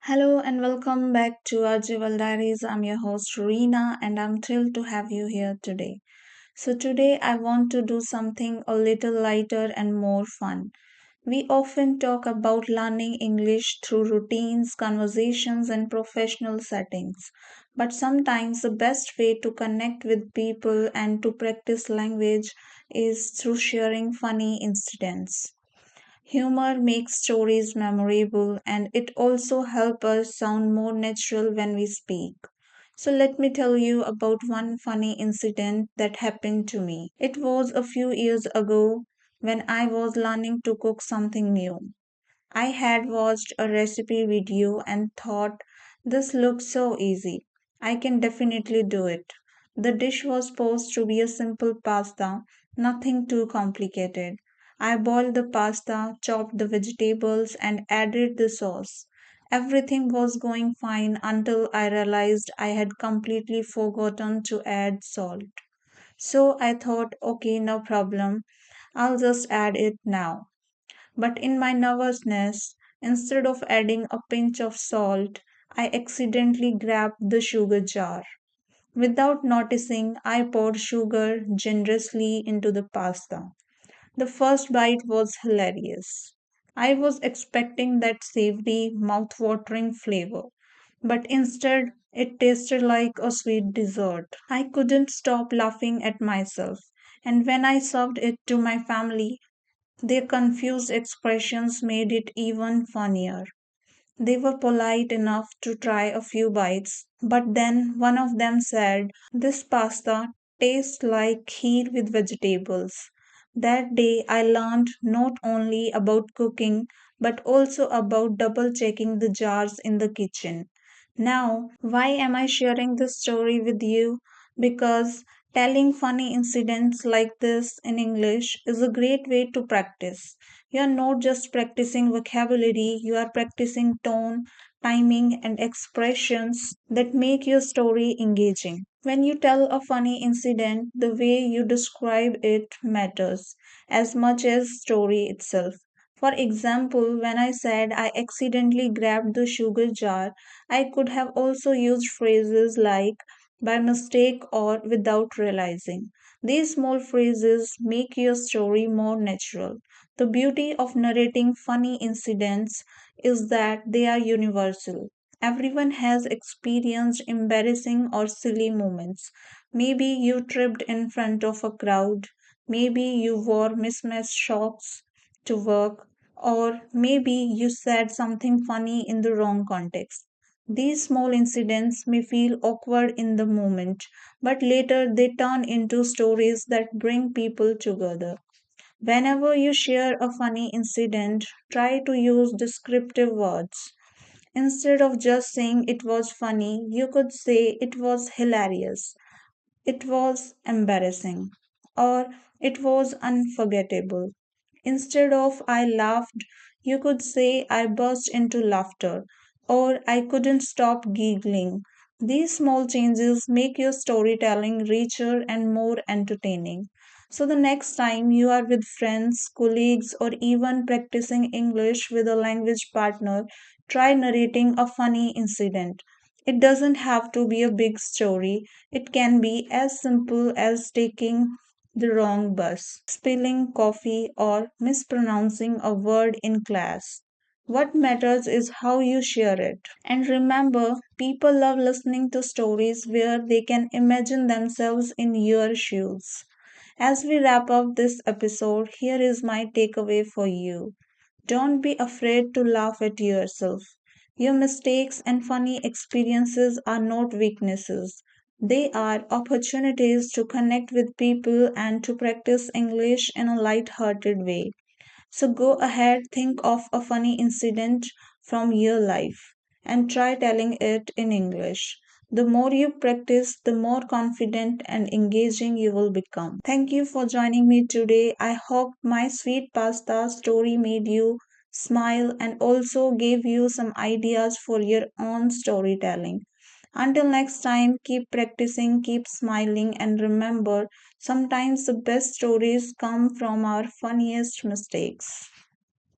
Hello and welcome back to our Jewel Diaries. I'm your host Reena and I'm thrilled to have you here today. Today I want to do something a little lighter and more fun. We often talk about learning English through routines, conversations, and professional settings. But sometimes the best way to connect with people and to practice language is through sharing funny incidents. Humor makes stories memorable and it also helps us sound more natural when we speak. So let me tell you about one funny incident that happened to me. It was a few years ago when I was learning to cook something new. I had watched a recipe video and thought, this looks so easy. I can definitely do it. The dish was supposed to be a simple pasta, nothing too complicated. I boiled the pasta, chopped the vegetables, and added the sauce. Everything was going fine until I realized I had completely forgotten to add salt. So I thought, okay, no problem. I'll just add it now. But in my nervousness, instead of adding a pinch of salt, I accidentally grabbed the sugar jar. Without noticing, I poured sugar generously into the pasta. The first bite was hilarious. I was expecting that savory, mouth-watering flavor, but instead it tasted like a sweet dessert. I couldn't stop laughing at myself, and when I served it to my family, their confused expressions made it even funnier. They were polite enough to try a few bites, but then one of them said, this pasta tastes like kheer with vegetables. That day I learned not only about cooking but also about double checking the jars in the kitchen. Now, why am I sharing this story with you? Because telling funny incidents like this in English is a great way to practice. You are not just practicing vocabulary, you are practicing tone, timing, and expressions that make your story engaging. When you tell a funny incident, the way you describe it matters as much as story itself. For example, when I said I accidentally grabbed the sugar jar, I could have also used phrases like by mistake or without realizing. These small phrases make your story more natural. The beauty of narrating funny incidents is that they are universal. Everyone has experienced embarrassing or silly moments. Maybe you tripped in front of a crowd, maybe you wore mismatched socks to work, or maybe you said something funny in the wrong context. These small incidents may feel awkward in the moment, but later they turn into stories that bring people together. Whenever you share a funny incident, try to use descriptive words. Instead of just saying it was funny, you could say it was hilarious, it was embarrassing, or it was unforgettable. Instead of I laughed, you could say I burst into laughter or I couldn't stop giggling. These small changes make your storytelling richer and more entertaining. So, the next time you are with friends, colleagues, or even practicing English with a language partner, try narrating a funny incident. It doesn't have to be a big story, it can be as simple as taking the wrong bus, spilling coffee, or mispronouncing a word in class. What matters is how you share it. And remember, people love listening to stories where they can imagine themselves in your shoes. As we wrap up this episode, here is my takeaway for you. Don't be afraid to laugh at yourself. Your mistakes and funny experiences are not weaknesses. They are opportunities to connect with people and to practice English in a light-hearted way. So go ahead, think of a funny incident from your life and try telling it in English. The more you practice, the more confident and engaging you will become. Thank you for joining me today. I hope my sweet pasta story made you smile and also gave you some ideas for your own storytelling. Until next time, keep practicing, keep smiling, and remember sometimes the best stories come from our funniest mistakes.